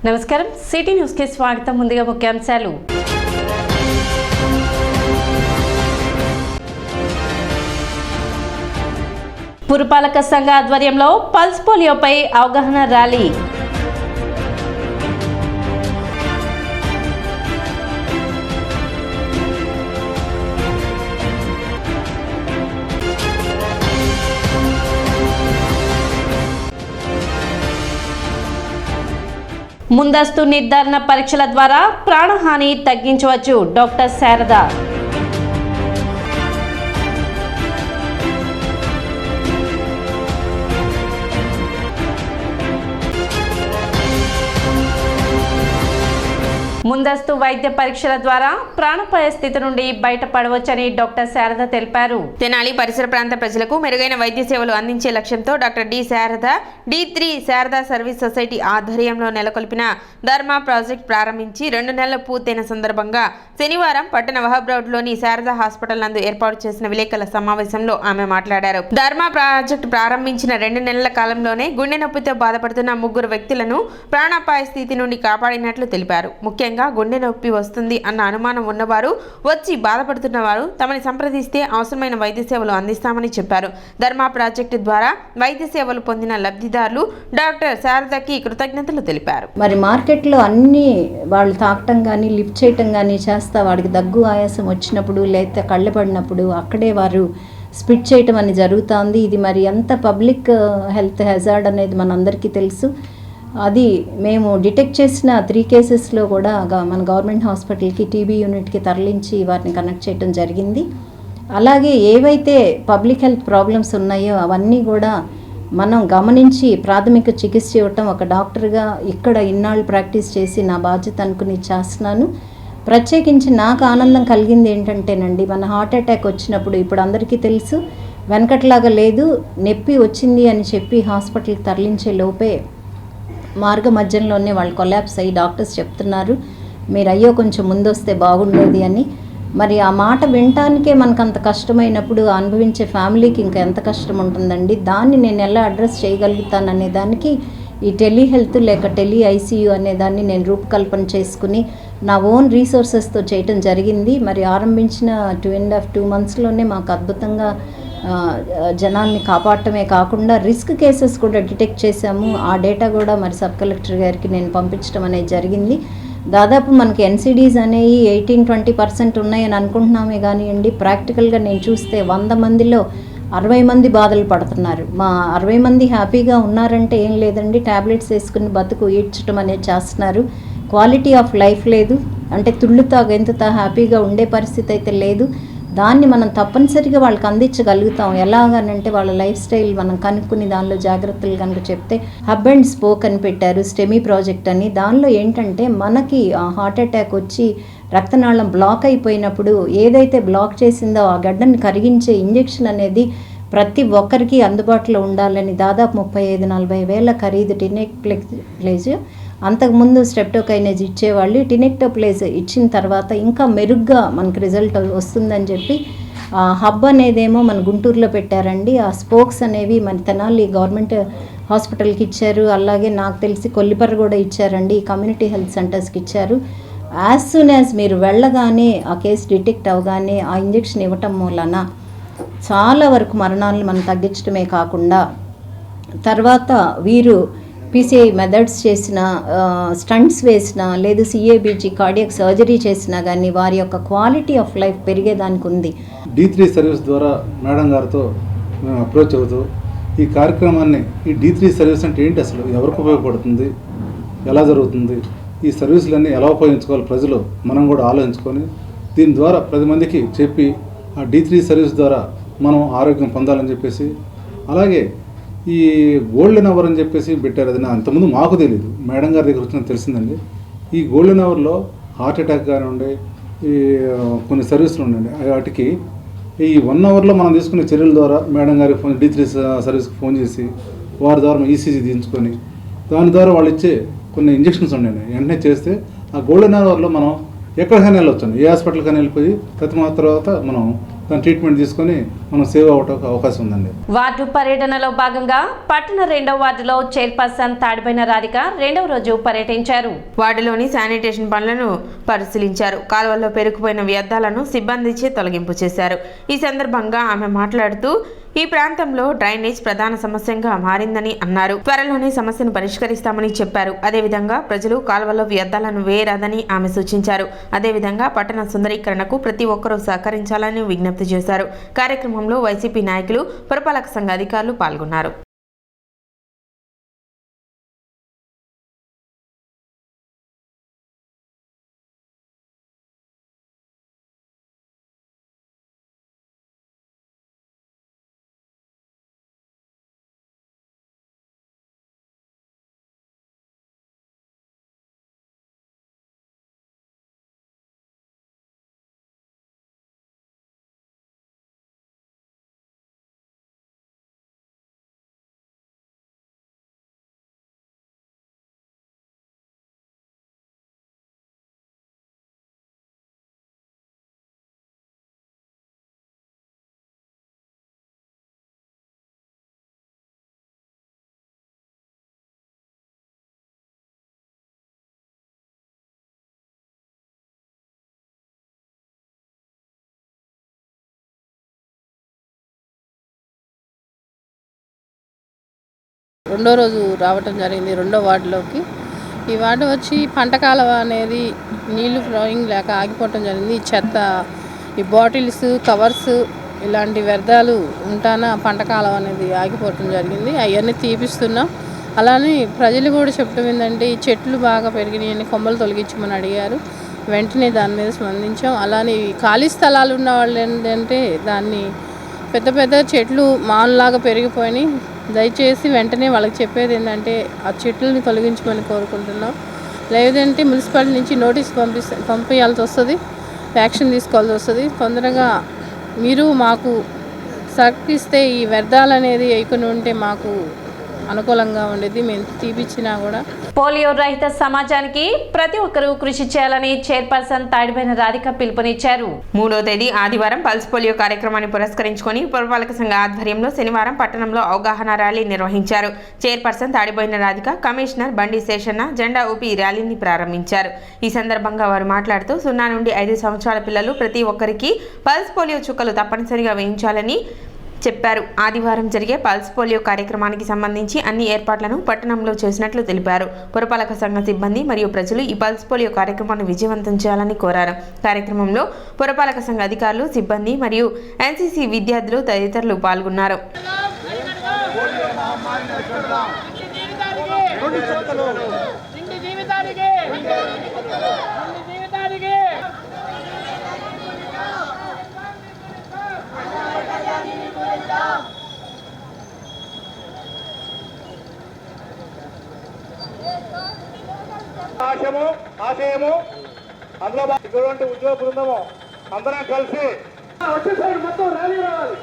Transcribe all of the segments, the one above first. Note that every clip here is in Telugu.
నమస్కారం సిటీ న్యూస్ కి స్వాగతం. ముందుగా ముఖ్యాంశాలు. పురపాలక సంఘ ఆధ్వర్యంలో పల్స్ పోలియోపై అవగాహన ర్యాలీ. ముందస్తు నిర్ధారణ పరీక్షల ద్వారా ప్రాణహాని తగ్గించవచ్చు. డాక్టర్ శారద. ముందస్తు వైద్య పరీక్షల ద్వారా ప్రాణాపాయ స్థితి నుండి బయటపడవచ్చని డాక్టర్ శారద తెలిపారు. తెనాలి పరిసర ప్రాంత ప్రజలకు మెరుగైన వైద్య సేవలు అందించే లక్ష్యంతో doctor D Sharada D3 Sharada service society ఆధ్వర్యంలో నెలకొల్పిన ధర్మా ప్రాజెక్ట్ ప్రారంభించి 2 నెలలు పూర్తయిన సందర్భంగా శనివారం పట్టణ వహబ్ రోడ్లోని శారదా హాస్పిటల్ నందు ఏర్పాటు చేసిన విలేకరుల సమావేశంలో ఆమె మాట్లాడారు. ధర్మా ప్రాజెక్టు ప్రారంభించిన 2 నెలల కాలంలోనే గుండె నొప్పితో బాధపడుతున్న 3 వ్యక్తులను ప్రాణాపాయ స్థితి నుండి కాపాడినట్లు తెలిపారు. ముఖ్యంగా గుండె నొప్పి వస్తుంది అన్న అనుమానం ఉన్నవారు, వచ్చి బాధపడుతున్నవారు తమని సంప్రదిస్తే అవసరమైన వైద్య సేవలు అందిస్తామని చెప్పారు. ధర్మా ప్రాజెక్టు ద్వారా వైద్య సేవలు పొందిన లబ్ధిదారులు డాక్టర్ శారదకి కృతజ్ఞతలు తెలిపారు. మరి మార్కెట్లో అన్ని వాళ్ళు తాకటం కానీ లిఫ్ట్ చేయటం కానీ చేస్తా వాడికి దగ్గు ఆయాసం వచ్చినప్పుడు లేకపోతే కళ్ళ పడినప్పుడు అక్కడే వారు స్పిట్ చేయటం అని జరుగుతుంది. ఇది మరి ఎంత పబ్లిక్ హెల్త్ హెజార్డ్ అనేది మనందరికీ తెలుసు. అది మేము డిటెక్ట్ చేసిన 3 కేసెస్లో కూడా మన గవర్నమెంట్ హాస్పిటల్కి టీబీ యూనిట్కి తరలించి వారిని కనెక్ట్ చేయడం జరిగింది. అలాగే ఏవైతే పబ్లిక్ హెల్త్ ప్రాబ్లమ్స్ ఉన్నాయో అవన్నీ కూడా మనం గమనించి ప్రాథమిక చికిత్స ఇవ్వటం ఒక డాక్టర్గా ఇక్కడ ఇన్నాళ్ళు ప్రాక్టీస్ చేసి నా బాధ్యత అనుకుని చేస్తున్నాను. ప్రత్యేకించి నాకు ఆనందం కలిగింది ఏంటంటేనండి, మన హార్ట్ అటాక్ వచ్చినప్పుడు ఇప్పుడు అందరికీ తెలుసు వెనకట్లాగా లేదు, నొప్పి వచ్చింది అని చెప్పి హాస్పిటల్కి తరలించే లోపే మార్గ మధ్యంలోనే వాళ్ళు కొలాప్స్ అయ్యి డాక్టర్స్ చెప్తున్నారు మీరు అయ్యో కొంచెం ముందు వస్తే బాగుండేది అని. మరి ఆ మాట వినటానికే మనకు అంత కష్టమైనప్పుడు అనుభవించే ఫ్యామిలీకి ఇంకా ఎంత కష్టం ఉంటుందండి. దాన్ని నేను ఎలా అడ్రస్ చేయగలుగుతాను అనే దానికి ఈ టెలిహెల్త్ లేక టెలి ఐసీయూ అనే దాన్ని నేను రూపకల్పన చేసుకుని నా ఓన్ రీసోర్సెస్తో చేయటం జరిగింది. మరి ఆరంభించిన 2.5 మంత్స్లోనే మాకు అద్భుతంగా జనాల్ని కాపాడటమే కాకుండా రిస్క్ కేసెస్ కూడా డిటెక్ట్ చేశాము. ఆ డేటా కూడా మరి సబ్ కలెక్టర్ గారికి నేను పంపించడం అనేది జరిగింది. దాదాపు మనకి ఎన్సిడీస్ అనేవి 18-20% ఉన్నాయని అనుకుంటున్నామే కానివ్వండి, ప్రాక్టికల్గా నేను చూస్తే 100 మందిలో 60 మంది బాధలు పడుతున్నారు. మా 60 మంది హ్యాపీగా ఉన్నారంటే ఏం లేదండి, ట్యాబ్లెట్స్ వేసుకుని బతుకు ఈడ్చడం అనేది చేస్తున్నారు. క్వాలిటీ ఆఫ్ లైఫ్ లేదు, అంటే తుళ్ళుతా గెంతుతా హ్యాపీగా ఉండే పరిస్థితి అయితే లేదు. దాన్ని మనం తప్పనిసరిగా వాళ్ళకి అందించగలుగుతాం. ఎలాగనంటే వాళ్ళ లైఫ్ స్టైల్ మనం కనుక్కుని దానిలో జాగ్రత్తలు కనుక చెప్తే హబ్ అండ్ స్పోక్ అని పెట్టారు, స్టెమీ ప్రాజెక్ట్ అని. దానిలో ఏంటంటే మనకి హార్ట్ అటాక్ వచ్చి రక్తనాళం బ్లాక్ అయిపోయినప్పుడు ఏదైతే బ్లాక్ చేసిందో ఆ గడ్డని కరిగించే ఇంజెక్షన్ అనేది ప్రతి ఒక్కరికి అందుబాటులో ఉండాలని దాదాపు 35-40 వేల ఖరీదు టినెక్టోప్లేజ్, అంతకుముందు స్ట్రెప్టోకైనేజ్ ఇచ్చేవాళ్ళు. టినెక్టోప్లేజ్ ఇచ్చిన తర్వాత ఇంకా మెరుగ్గా మనకు రిజల్ట్ వస్తుందని చెప్పి హబ్ అనేదేమో మన గుంటూరులో పెట్టారండి. ఆ స్పోక్స్ అనేవి మన తెనాలి గవర్నమెంట్ హాస్పిటల్కి ఇచ్చారు. అలాగే నాకు తెలిసి కొల్లిపర్ర కూడా ఇచ్చారండి, కమ్యూనిటీ హెల్త్ సెంటర్స్కి ఇచ్చారు. యాజ్ సూన్ యాజ్ మీరు వెళ్ళగానే ఆ కేసు డిటెక్ట్ అవగానే ఆ ఇంజెక్షన్ ఇవ్వటం మూలన చాలా వరకు మరణాలను మనం తగ్గించడమే కాకుండా తర్వాత వీరు పీసీఐ మెథడ్స్ చేసిన, స్టంట్స్ వేసిన, లేదు సిఏబిజీ కార్డియాక్ సర్జరీ చేసినా కానీ వారి యొక్క క్వాలిటీ ఆఫ్ లైఫ్ పెరిగేదానికి ఉంది. D3 సర్వీస్ ద్వారా మేడం గారితో మేము అప్రోచ్ అవుతూ ఈ కార్యక్రమాన్ని, ఈ D3 సర్వీస్ అంటే ఏంటి, అసలు ఎవరికి ఉపయోగపడుతుంది, ఎలా జరుగుతుంది, ఈ సర్వీసులన్నీ ఎలా ఉపయోగించుకోవాలి ప్రజలు మనం కూడా ఆలోచించుకొని దీని ద్వారా 10 మందికి చెప్పి ఆ D3 సర్వీస్ ద్వారా మనం ఆరోగ్యం పొందాలని చెప్పేసి, అలాగే ఈ గోల్డెన్ అవర్ అని చెప్పేసి పెట్టారు. అది అంతకుముందు మాకు తెలియదు, మేడం గారి దగ్గర వచ్చిన తెలిసిందండి. ఈ గోల్డెన్ అవర్లో హార్ట్ అటాక్ కానివ్వండి, ఈ కొన్ని సర్వీసులు ఉండండి, వాటికి ఈ 1 అవర్లో మనం తీసుకునే చర్యల ద్వారా మేడం గారికి D3 సర్వీస్కి ఫోన్ చేసి వారి ద్వారా ఈసీజీ దించుకొని దాని ద్వారా వాళ్ళు ఇచ్చే కొన్ని ఇంజెక్షన్స్ ఉండండి వెంటనే చేస్తే ఆ గోల్డెన్ అవర్లో మనం ఎక్కడికైనా వెళ్ళొచ్చు, ఏ హాస్పిటల్కైనా వెళ్ళిపోయి ప్రతి తర్వాత మనం దాని ట్రీట్మెంట్ తీసుకొని మనం సేవ్ అవ్వడానికి అవకాశం ఉందండి. వార్డు పర్యటనలో భాగంగా పట్టణ 2వ వార్డులో చైర్పర్సన్ తాడిబోయిన రాధిక 2వ రోజు పర్యటించారు. వార్డులోని శానిటేషన్ పనులను పరిశీలించారు. కాలువల్లో పెరుకుపోయిన వ్యర్థాలను సిబ్బందిచే తొలగింపు చేశారు. ఈ సందర్భంగా ఆమె మాట్లాడుతూ ఈ ప్రాంతంలో డ్రైనేజ్ ప్రధాన సమస్యగా మారిందని అన్నారు. త్వరలోనే సమస్యను పరిష్కరిస్తామని చెప్పారు. అదేవిధంగా ప్రజలు కాలువల్లో వ్యర్థాలను వేయరాదని ఆమె సూచించారు. అదేవిధంగా పట్టణ సుందరీకరణకు ప్రతి ఒక్కరూ సహకరించాలని విజ్ఞప్తి చేశారు. కార్యక్రమంలో వైసీపీ నాయకులు, పురపాలక సంఘ అధికారులు పాల్గొన్నారు. రెండో రోజు రావటం జరిగింది 2వ వార్డులోకి. ఈ వార్డు వచ్చి పంట కాలువ అనేది నీళ్లు ఫ్లోయింగ్ లేక ఆగిపోవటం జరిగింది. ఈ చెత్త, ఈ బాటిల్స్, కవర్స్ ఇలాంటి వ్యర్థాలు ఉంటానా పంట కాలువ అనేది ఆగిపోవటం జరిగింది. అవన్నీ తీపిస్తున్నాం. అలానే ప్రజలు కూడా చెప్పడం ఏంటంటే ఈ చెట్లు బాగా పెరిగినాయని కొమ్మలు తొలగించమని అడిగారు. వెంటనే దాని మీద స్పందించాం. అలానే ఈ ఖాళీ స్థలాలు ఉన్న వాళ్ళు ఏంటంటే దాన్ని పెద్ద పెద్ద చెట్లు మానులాగా పెరిగిపోయినాయి. దయచేసి వెంటనే వాళ్ళకి చెప్పేది ఏంటంటే ఆ చెట్లని తొలగించమని కోరుకుంటున్నాం. లేదంటే మున్సిపాలిటీ నుంచి నోటీస్ పంపించాల్సి వస్తుంది, యాక్షన్ తీసుకోవాల్సి వస్తుంది. తొందరగా మీరు మాకు సహకరిస్తే ఈ వ్యర్థాలు అనేది వేయకుండా ఉంటే మాకు అనుకూలంగా ఉండేది. మేము తీపిచ్చినా కూడా పోలియో రహిత సమాజానికి ప్రతి ఒక్కరూ కృషి చేయాలని చైర్పర్సన్ తాడిబోయిన రాధిక పిలుపునిచ్చారు. 3వ తేదీ ఆదివారం పల్స్ పోలియో కార్యక్రమాన్ని పురస్కరించుకొని పురపాలక సంఘ ఆధ్వర్యంలో శనివారం పట్టణంలో అవగాహన ర్యాలీ నిర్వహించారు. చైర్పర్సన్ తాడిబోయిన రాధిక, కమిషనర్ బండి శేషన్న జెండా ఊపి ర్యాలీని ప్రారంభించారు. ఈ సందర్భంగా వారు మాట్లాడుతూ 0 నుండి 5 సంవత్సరాల పిల్లలు ప్రతి ఒక్కరికి పల్స్ పోలియో చుక్కలు తప్పనిసరిగా వేయించాలని చెప్పారు. ఆదివారం జరిగే పల్స్ పోలియో కార్యక్రమానికి సంబంధించి అన్ని ఏర్పాట్లను పట్టణంలో చేసినట్లు తెలిపారు. పురపాలక సంఘ సిబ్బంది మరియు ప్రజలు ఈ పల్స్ పోలియో కార్యక్రమాన్ని విజయవంతం చేయాలని కోరారు. కార్యక్రమంలో పురపాలక సంఘ అధికారులు, సిబ్బంది మరియు ఎన్సీసీ విద్యార్థులు తదితరులు పాల్గొన్నారు. ఆశయము అందులో ఇటువంటి ఉద్యోగ బృందము అందరం కలిసి వచ్చేసరికి మొత్తం ర్యాలీ రావాలి.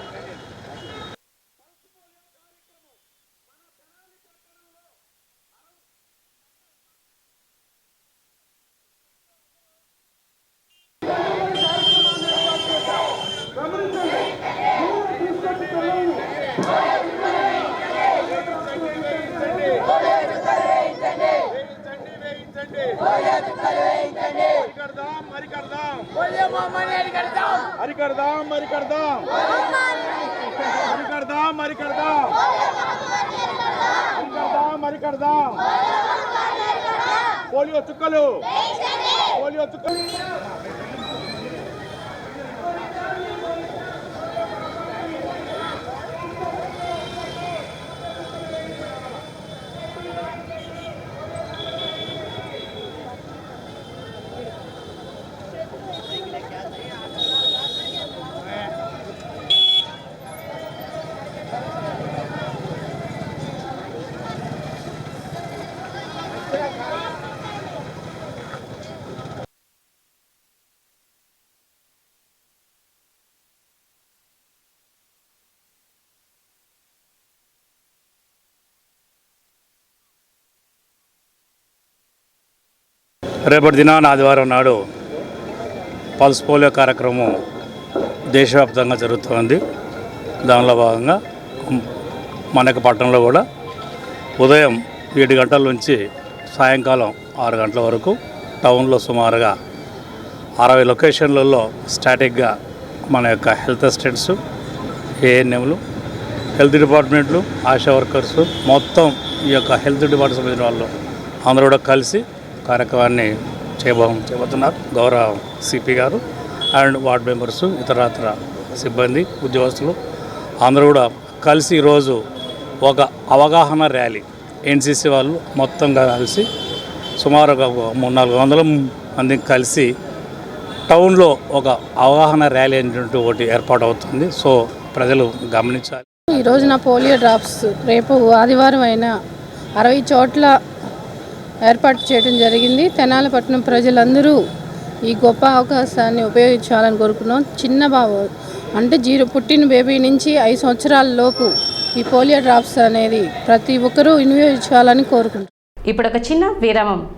పోలియో చుక్కలు, పోలియో చుక్కలు. రేపటి దినాన ఆదివారం నాడు పల్స్ పోలియో కార్యక్రమం దేశవ్యాప్తంగా జరుగుతోంది. దానిలో భాగంగా మనకి పట్టణంలో కూడా ఉదయం 7 గంటల నుంచి సాయంకాలం 6 గంటల వరకు టౌన్లో సుమారుగా 60 లొకేషన్లలో స్టాటిక్గా మన యొక్క హెల్త్ అసిస్టెంట్స్, ఏఎన్ఎంలు, హెల్త్ డిపార్ట్మెంట్లు, ఆశా వర్కర్స్, మొత్తం ఈ యొక్క హెల్త్ డిపార్ట్మెంట్ సంబంధించిన వాళ్ళు అందరూ కూడా కలిసి కార్యక్రమాన్ని చేయబోతున్నారు. గౌరవ సిపి గారు అండ్ వార్డ్ మెంబర్స్, ఇతర సిబ్బంది, ఉద్యోగస్తులు అందరూ కూడా కలిసి ఈరోజు ఒక అవగాహన ర్యాలీ ఎన్సీసీ వాళ్ళు మొత్తంగా కలిసి సుమారుగా 300-400 మంది కలిసి టౌన్లో ఒక అవగాహన ర్యాలీ అనేటువంటి ఒకటి ఏర్పాటు అవుతుంది. సో ప్రజలు గమనించాలి. ఈ రోజున పోలియో డ్రాప్స్ రేపు ఆదివారం అయిన 60 చోట్ల ఏర్పాటు చేయడం జరిగింది. తెనాలి పట్టణం ప్రజలందరూ ఈ గొప్ప అవకాశాన్ని ఉపయోగించాలని కోరుకున్నాం. చిన్న బాబు అంటే పుట్టిన బేబీ నుంచి 5 సంవత్సరాల లోపు ఈ పోలియో డ్రాప్స్ అనేది ప్రతి ఒక్కరూ వినియోగించాలని కోరుకుంటున్నాం. ఇప్పుడు ఒక చిన్న విరామం.